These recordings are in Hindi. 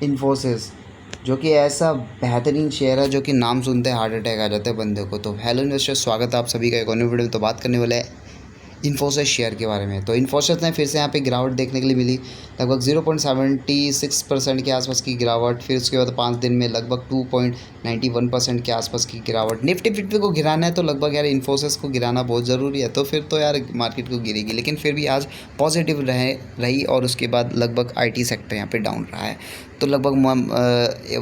इन्फोसिस, जो कि ऐसा बेहतरीन शेयर है जो कि नाम सुनते हैं हार्ट अटैक आ जाता है बंदे को। तो हेलो इन्वेस्टर्स, स्वागत है आप सभी का एक और वीडियो में। तो बात करने वाले हैं इन्फोसिस शेयर के बारे में। तो इन्फोसिस ने फिर से यहाँ पे गिरावट देखने के लिए मिली, लगभग 0.76% के आसपास की गिरावट। फिर उसके बाद 5 दिन में लगभग 2.91% के आसपास की गिरावट। निफ्टी फिफ्टी को गिराना है तो लगभग यार इन्फोसिस को गिराना बहुत ज़रूरी है, तो फिर तो यार मार्केट को गिरेगी। लेकिन फिर भी आज पॉजिटिव रही और उसके बाद लगभग IT सेक्टर यहाँ पे डाउन रहा है। तो लगभग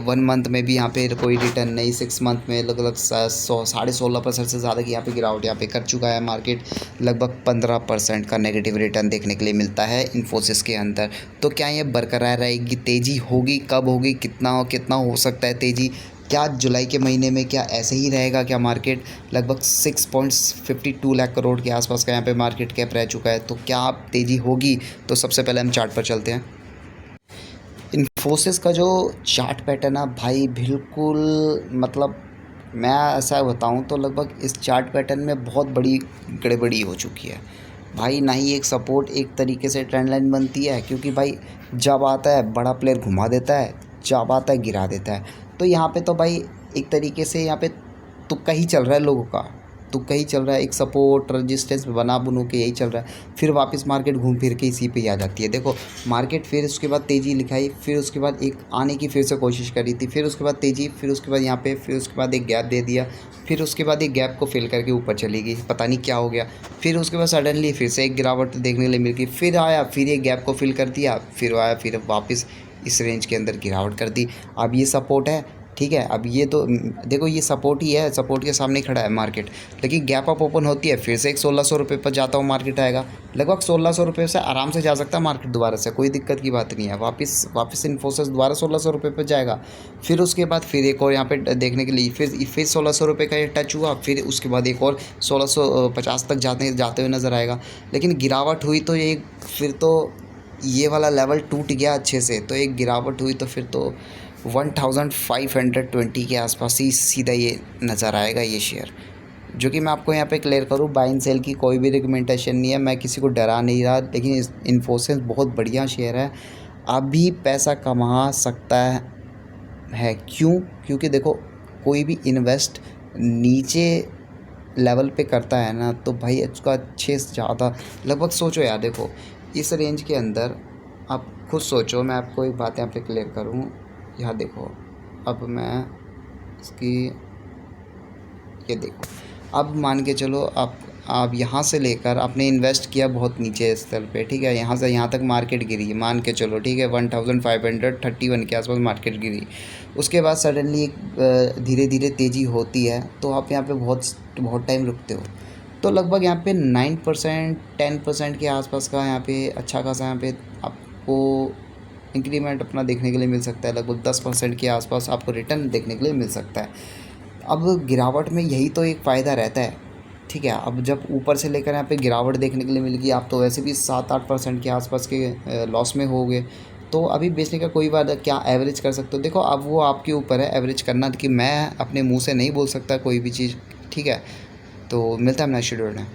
1 मंथ में भी यहाँ पे कोई रिटर्न नहीं, 6 मंथ में लगभग 16.5% से ज़्यादा की यहाँ पे गिरावट यहाँ पे कर चुका है मार्केट। लगभग 15% का नेगेटिव रिटर्न देखने के लिए मिलता है इन्फोसिस के अंदर। तो क्या ये बरकरार रहेगी? तेज़ी होगी? कब होगी? कितना हो सकता है तेज़ी? क्या जुलाई के महीने में क्या ऐसे ही रहेगा क्या मार्केट? लगभग 6.52 लाख करोड़ के आसपास का यहाँ पे मार्केट कैप रह चुका है। तो क्या तेज़ी होगी? तो सबसे पहले हम चार्ट पर चलते हैं। इन्फोसिस का जो चार्ट पैटर्न है भाई, बिल्कुल मतलब मैं ऐसा बताऊं तो लगभग इस चार्ट पैटर्न में बहुत बड़ी गड़बड़ी हो चुकी है भाई। ना ही एक सपोर्ट एक तरीके से ट्रेंड लाइन बनती है, क्योंकि भाई जब आता है बड़ा प्लेयर घुमा देता है, जब आता है गिरा देता है। तो यहाँ पे तो भाई एक तरीके से यहाँ पे तुक्का ही चल रहा है लोगों का, तुक्का ही चल रहा है। एक सपोर्ट रजिस्टेंस बना बनू के यही चल रहा है। फिर वापस मार्केट घूम फिर के इसी पे ही आ जाती है। देखो मार्केट फिर उसके बाद तेज़ी लिखाई, फिर उसके बाद एक आने की फिर से कोशिश करी थी, फिर उसके बाद तेज़ी, फिर उसके बाद यहाँ पे, फिर उसके बाद एक गैप दे दिया, फिर उसके बाद एक गैप को फिल करके ऊपर चली गई, पता नहीं क्या हो गया। फिर उसके बाद सडनली फिर से एक गिरावट देखने के लिए मिल गई, फिर आया, फिर एक गैप को फिल कर दिया, फिर आया, फिर वापस इस रेंज के अंदर गिरावट कर दी। अब ये सपोर्ट है, ठीक है। अब ये तो देखो ये सपोर्ट ही है, सपोर्ट के सामने खड़ा है मार्केट। लेकिन गैप अप ओपन होती है, फिर से एक 1600 रुपये पर जाता हूँ मार्केट आएगा। लगभग 1600 रुपये से आराम से जा सकता है मार्केट दोबारा से, कोई दिक्कत की बात नहीं है। वापस इन्फोसिस दोबारा 1600 रुपये पर जाएगा। फिर उसके बाद फिर एक और यहाँ पे देखने के लिए फिर 1600 रुपये का ये टच हुआ। फिर उसके बाद एक और 1650 तक जाते हुए नज़र आएगा। लेकिन गिरावट हुई तो ये फिर तो ये वाला लेवल टूट गया अच्छे से। तो एक गिरावट हुई तो फिर तो 1520 के आसपास ही सीधा ये नज़र आएगा ये शेयर। जो कि मैं आपको यहाँ पे क्लियर करूँ, बाय एंड सेल की कोई भी रिकमेंडेशन नहीं है, मैं किसी को डरा नहीं रहा। लेकिन इस इन्फोसिस बहुत बढ़िया शेयर है, अभी पैसा कमा सकता है। क्यों? क्योंकि देखो कोई भी इन्वेस्ट नीचे लेवल पे करता है ना, तो भाई उसका अच्छे से ज़्यादा लगभग सोचो यार। देखो इस रेंज के अंदर आप खुद सोचो, मैं आपको एक बात यहाँ पे क्लियर करूँ। यहाँ देखो, अब मैं इसकी ये देखो, अब मान के चलो आप यहाँ से लेकर आपने इन्वेस्ट किया बहुत नीचे स्तर पे, ठीक है। यहाँ से यहाँ तक मार्केट गिरी, मान के चलो, ठीक है, 1531 के आसपास मार्केट गिरी। उसके बाद सडनली धीरे धीरे तेज़ी होती है, तो आप यहाँ पे बहुत टाइम रुकते हो। तो लगभग यहाँ पे 9% 10% के आसपास का यहाँ पे अच्छा खासा यहाँ पे आपको इंक्रीमेंट अपना देखने के लिए मिल सकता है। लगभग 10% के आसपास आपको रिटर्न देखने के लिए मिल सकता है। अब गिरावट में यही तो एक फ़ायदा रहता है, ठीक है। अब जब ऊपर से लेकर यहाँ पे गिरावट देखने के लिए मिल गई, आप तो वैसे भी 7-8% के आसपास के लॉस में हो गए। तो अभी बेचने का कोई बात, क्या एवरेज कर सकते हो? देखो अब वो आपके ऊपर है एवरेज करना, कि मैं अपने मुँह से नहीं बोल सकता कोई भी चीज़, ठीक है। तो मिलता है नेक्स्ट वीडियो में।